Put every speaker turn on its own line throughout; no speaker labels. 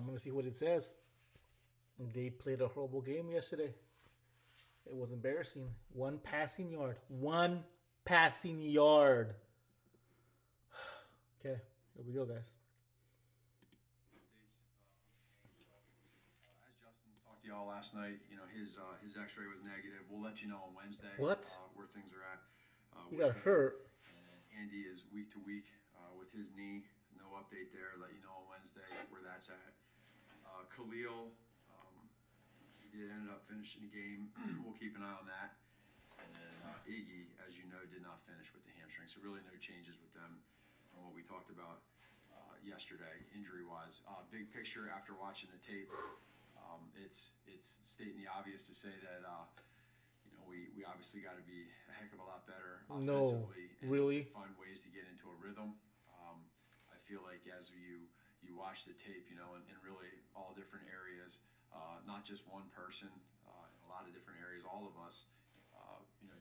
gonna see what it says. They played a horrible game yesterday. It was embarrassing. One passing yard. One passing yard. Okay, here we go, guys.
As Justin talked to y'all last night, his X-ray was negative. We'll let you know on Wednesday
What?
where things are at.
He got hurt.
And Andy is week to week with his knee. No update there. Let you know on Wednesday where that's at. Khalil, he did end up finishing the game. We'll keep an eye on that. And then Iggy, as you know, did not finish with the hamstring. So really no changes with them from what we talked about yesterday, injury-wise. Big picture after watching the tape, it's stating the obvious to say that we obviously got to be a heck of a lot better offensively and
really?
find ways to get into a rhythm. I feel like as you watch the tape, in really all different areas, not just one person, a lot of different areas, all of us,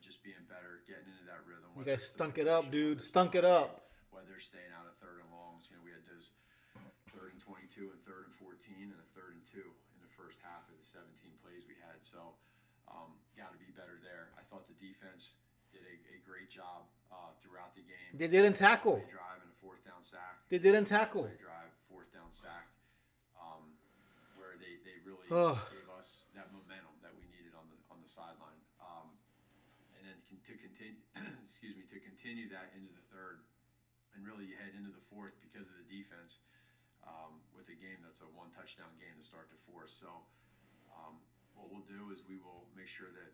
just being better, getting into that rhythm.
You guys stunk it up, dude. Stunk it up.
Whether staying out of third and longs, we had those 3rd and 22 and 3rd and 14 and a 3rd and 2 in the first half of the 17 plays we had. So, got to be better there. I thought the defense did a great job throughout the game.
They didn't tackle.
Drive and a 4th down sack.
They didn't tackle.
Drive, 4th down sack. Where they really gave us that momentum that we needed on the sideline. And then to continue, to continue that into the 3rd, and really you head into the 4th because of the defense with a game that's a 1 touchdown game to start the 4th. So what we'll do is we will make sure that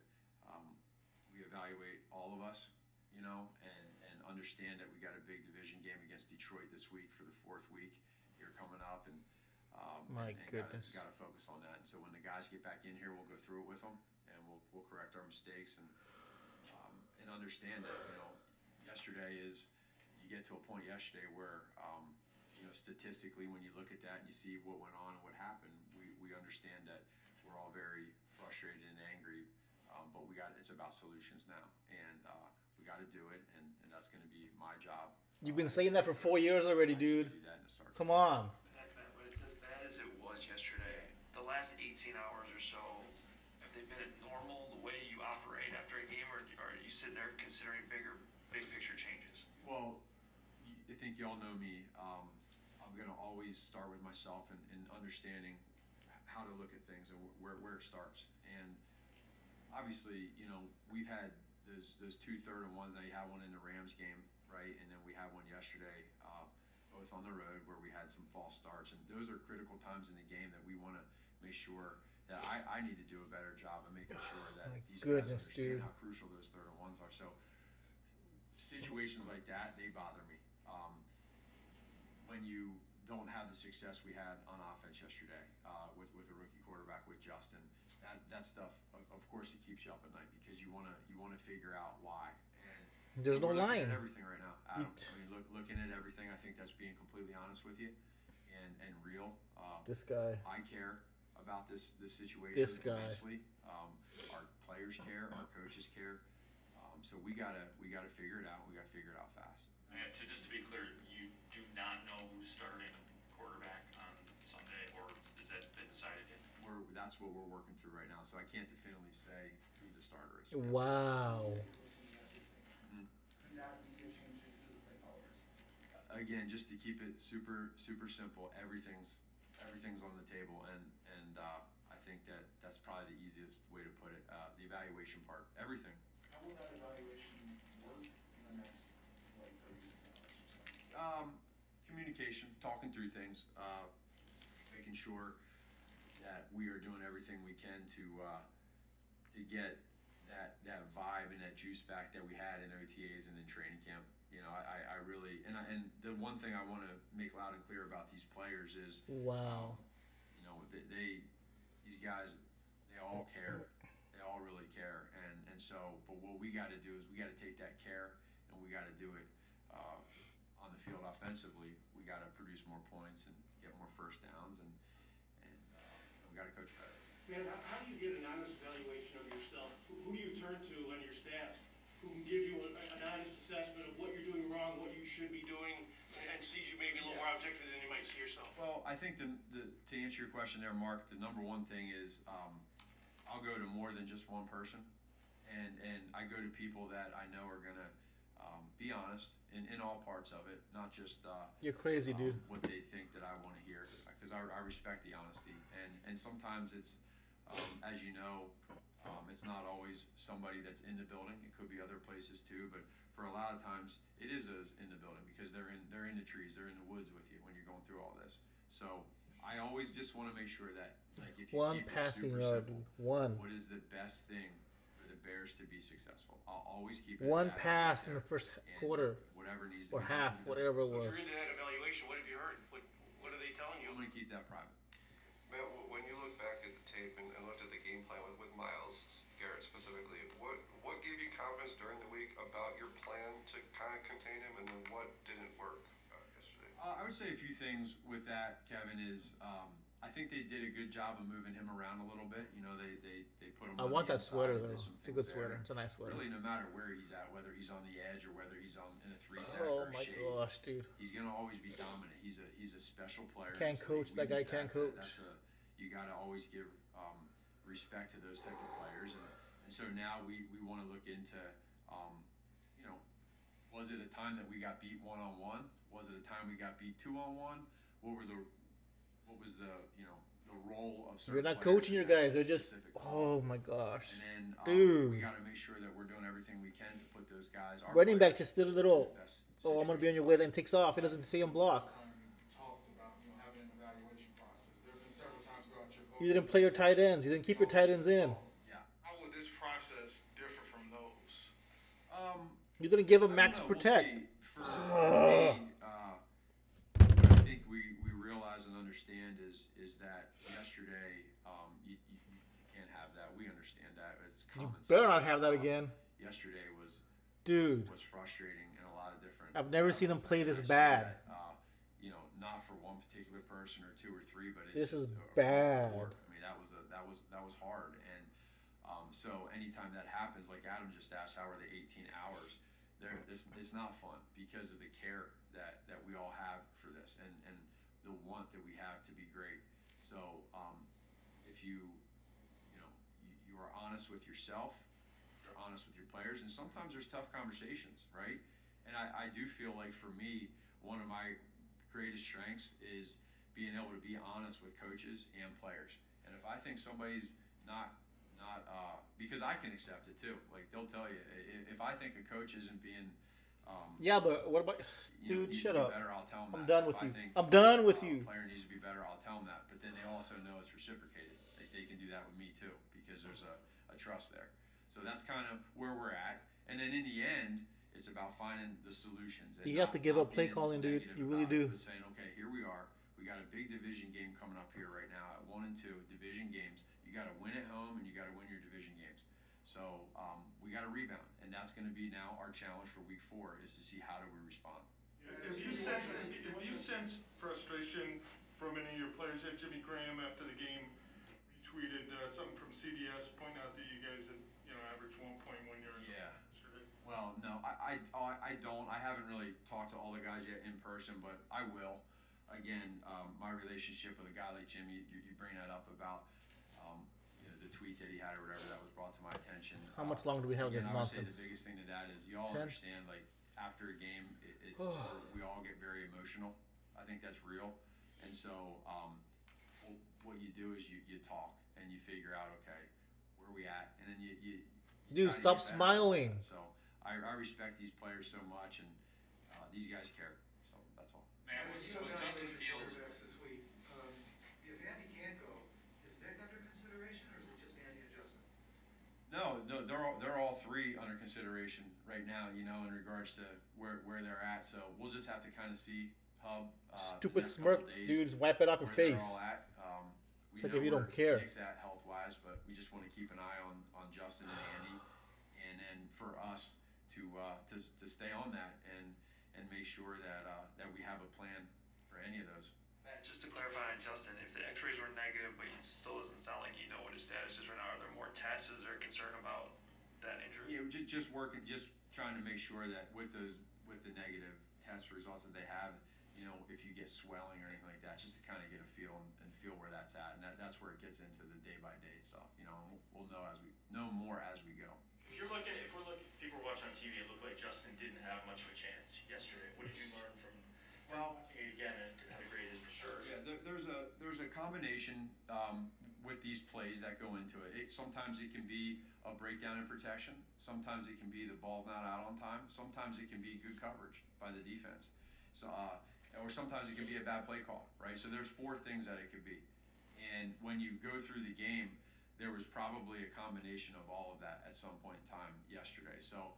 we evaluate all of us, and understand that we got a big division game against Detroit this week for the 4th week here coming up, and
goodness,
got to focus on that. And so when the guys get back in here, we'll go through it with them, and we'll correct our mistakes and understand that yesterday is. You get to a point yesterday where, statistically, when you look at that and you see what went on and what happened, we understand that we're all very frustrated and angry, but it's about solutions now, and we got to do it, and that's going to be my job.
You've been saying that for 4 years already, dude. Come on.
But it's as bad as it was yesterday. The last 18 hours or so, have they been normal the way you operate after a game, or are you sitting there considering big picture changes?
Well, I think y'all know me. I'm going to always start with myself and understanding how to look at things and where it starts. And obviously, we've had those 2 3rd and 1s. Now you had one in the Rams game, right? And then we had one yesterday, both on the road where we had some false starts. And those are critical times in the game that we want to make sure that I need to do a better job of making sure that these guys understand how crucial those 3rd and 1s are. So situations like that, they bother me. When you don't have the success we had on offense yesterday with a rookie quarterback with Justin, that stuff, of course, it keeps you up at night because you want to figure out why. And
there's no line.
At everything right now, Adam. Looking at everything, I think that's being completely honest with you and real.
This guy.
I care about this situation.
This guy.
Immensely. Our players care. Our coaches care. So we gotta figure it out. We gotta figure it out fast.
Just to be clear, you do not know who's starting quarterback on Sunday, or is that been decided yet?
That's what we're working through right now. So I can't definitively say who the starter is.
Wow.
Again, just to keep it super simple, everything's on the table, and I think that's probably the easiest way to put it. The evaluation part, everything.
How will that evaluation work in the next 30 minutes?
Communication, talking through things, making sure that we are doing everything we can to get that vibe and that juice back that we had in OTAs and in training camp. I really and the one thing I want to make loud and clear about these players is
wow.
These guys, they all care. They all really care, and so. But what we got to do is we got to take that care and we got to do it on the field offensively. We got to produce more points and get more first downs, and we got to coach better.
Man, how do you get an honest evaluation of yourself? Who do you turn to on your staff who can give you an honest assessment of what you're doing wrong, what you should be doing, and sees you maybe a little more objective than you might see yourself?
Well, I think to answer your question there, Mark, the number one thing is I'll go to more than just one person, and I go to people that I know are gonna be honest in all parts of it, not just
You're crazy, dude.
what they think that I want to hear, because I respect the honesty, and sometimes it's as you know, it's not always somebody that's in the building. It could be other places too, but for a lot of times it is those in the building because they're in the trees, they're in the woods with you when you're going through all this. So I always just want to make sure that, like, if you
One
keep it
passing
super
yard,
simple,
dude. One.
what is the best thing for the Bears to be successful? I'll always keep it
One
at that
pass
right
in the
there.
first
And
quarter
whatever needs to
or
be
half,
done,
whatever it
If
was.
you're into that evaluation, what have you heard? What are they telling you?
I'm going to keep that private.
Matt, when you look back at the tape and looked at the game plan with Myles Garrett specifically, what gave you confidence during the week about your plan to kind of contain him, and then what didn't work yesterday?
I would say a few things with that, Kevin, is I think they did a good job of moving him around a little bit. You know, they put him
I
on
want
the
that
inside,
sweater
and
though.
did some
It's a good
things there.
sweater. It's a nice sweater.
Really, no matter where he's at, whether he's on the edge or whether he's in a three-tech
Oh
or a
my
shade,
gosh, dude.
he's going to always be dominant. He's a special player.
Can't
So
coach.
we
That guy
need
can't coach.
You got to always give respect to those type of players, and so now we want to look into, you know, was it a time that we got beat 1-on-1? Was it a time we got beat 2-on-1? What was the role of certain
You're not
players
coaching your
in that
guys. They're just.
specific call?
Oh my gosh.
And then
Dude.
we got to make sure that we're doing everything we can to put those guys. Our
Running back
players
just did a little.
in the best
Oh, I'm gonna be on
situation
your way. Then takes off. It doesn't say him block.
Talked about, having an evaluation process. There have been several times throughout your
You didn't play your tight ends. You didn't keep your tight ends in.
Yeah.
How would this process differ from those?
You didn't give him
I don't
max
know, we'll
protect.
see. For me, what I think we realize and understand is that yesterday you can't have that. We understand that. It's
You
common
better
sense.
not have that again,
Yesterday was
dude.
frustrating in a lot of different.
I've never seen him
levels.
play
And
this
I say
bad.
that, not for one particular person or two or three, but it's
This is
just across the
bad.
board. I mean, that was hard, and so anytime that happens, like Adam just asked, how are the 18 hours? It's not fun because of the care that we all have for this, and the want that we have to be great. So if you are honest with yourself, you're honest with your players, and sometimes there's tough conversations, right? And I do feel like for me, one of my greatest strengths is being able to be honest with coaches and players. And if I think somebody's not because I can accept it too. Like they'll tell you if I think a coach isn't being
Yeah, but what about, dude?
needs
Shut
to be
up.
better, I'll tell them
I'm
that.
done
If
with
I
you.
think,
I'm done with
a
you.
player needs to be better, I'll tell them that. But then they also know it's reciprocated. They can do that with me too because there's a trust there. So that's kind of where we're at. And then in the end, it's about finding the solutions. And
You have to give up play
being
calling, dude.
negative
You really
about it,
do.
but saying, okay, here we are. We got a big division game coming up here right now at 1 and 2 division games. You got to win at home and you got to win your division games. So we got to rebound, and that's going to be now our challenge for Week 4 is to see how do we respond.
If you sense frustration from any of your players, Jimmy Graham after the game retweeted something from CDS pointing out that you guys had averaged 1.1 yards.
Yeah.
yesterday.
Well, no, I don't. I haven't really talked to all the guys yet in person, but I will. Again, my relationship with a guy like Jimmy, you bring that up about the tweet that he had or whatever that was brought to my attention.
How much longer do we have
Again,
this
I would say
nonsense?
the biggest thing to that is you all
10?
understand, like, after a game, it's we all get very emotional. I think that's real. And so what you do is you talk and you figure out, okay, where are we at? And then you
Dude,
try to
stop
get better.
smiling.
So I respect these players so much, and these guys care. So that's all.
Man, was Justin Fields?
This week. If Andy can't go, is Nick under consideration, or is it just Andy and Justin?
No, they're all three under consideration right now. In regards to where they're at. So we'll just have to kind of see Hub.
Stupid
the next
smirk,
couple days
dude. Just wipe it off your
where they're
face.
all at. We
It's like
know
if you don't
where
care.
Nick's at health-wise, but we just want to keep an eye on Justin and Andy, and then for us to stay on that and make sure that we have a plan for any of those.
Matt, just to clarify on Justin, if the X-rays were negative, but it still doesn't sound like you know what his status is right now, are there more tests? Is there concern about that injury?
Yeah, just working, just trying to make sure that with the negative test results that they have, you know, if you get swelling or anything like that, just to kind of get a feel and feel where that's at. And that's where it gets into the day-by-day stuff, you know, and we'll know more as we go.
If we're looking, people are watching on TV, it looked like Justin didn't have much of a chance yesterday. What did you learn from watching it again and how to grade his performance?
Yeah, there's a combination with these plays that go into it. Sometimes it can be a breakdown in protection. Sometimes it can be the ball's not out on time. Sometimes it can be good coverage by the defense. So, or sometimes it can be a bad play call, right? So there's 4 things that it could be. And when you go through the game, there was probably a combination of all of that at some point in time yesterday. So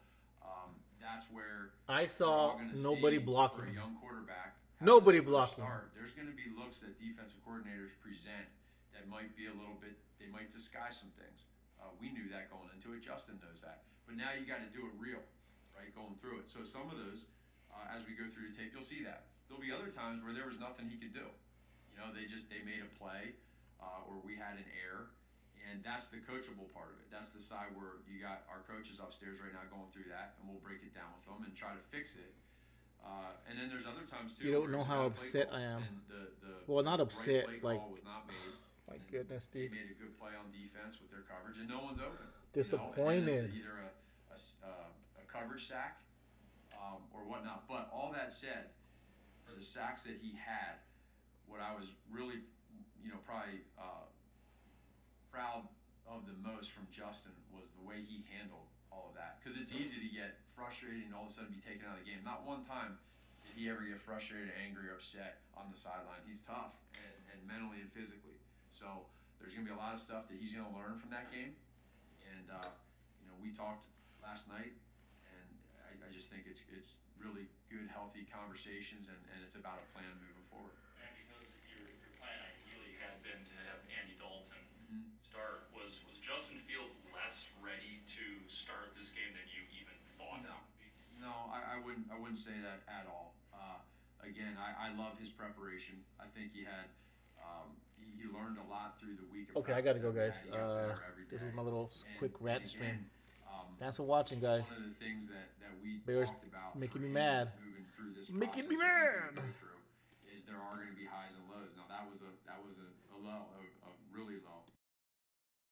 that's where
I
we're
saw
all gonna
nobody
see
blocking.
for a young quarterback.
Nobody
having his first
blocking.
Start, there's going to be looks that defensive coordinators present that might be a little bit. They might disguise some things. We knew that going into it. Justin knows that. But now you got to do it real, right? Going through it. So some of those, as we go through the tape, you'll see that. There'll be other times where there was nothing he could do. You know, they made a play, or we had an error. And that's the coachable part of it. That's the side where you got our coaches upstairs right now going through that, and we'll break it down with them and try to fix it. And then there's other times too.
You don't
where
know
it's a
how
bad play
upset
call,
I am.
And
Well, not
right
upset,
play
like-
call was not made.
My
and
goodness,
They
dude.
made a good play on defense with their coverage, and no one's open.
Disappointed.
You know? And it's either a coverage sack or whatnot. But all that said, for the sacks that he had, what I was really, you know, probably proud of the most from Justin was the way he handled all of that. Because it's easy to get frustrated and all of a sudden be taken out of the game. Not one time did he ever get frustrated, angry, or upset on the sideline. He's tough and mentally and physically. So there's going to be a lot of stuff that he's going to learn from that game. And, you know, we talked last night, and I just think it's really good, healthy conversations, and it's about a plan moving forward.
And because your plan ideally had been to have Andy Dalton
Mhm.
start, was Justin Fields less ready to start this game than you even thought?
No. No, I wouldn't say that at all. Again, I love his preparation. I think he had he learned a lot through the week. Of
Okay, I gotta
practice
go,
that we
guys.
had. He got better every
This is
day.
my little quick
And
rant
again,
stream. Thanks for watching, guys.
One of the things that we
Bears
talked about
making
for
me
him
mad.
moving through this
Making me
process that he's gonna
mad.
go through is there are going to be highs and lows. Now that was a low, a really low.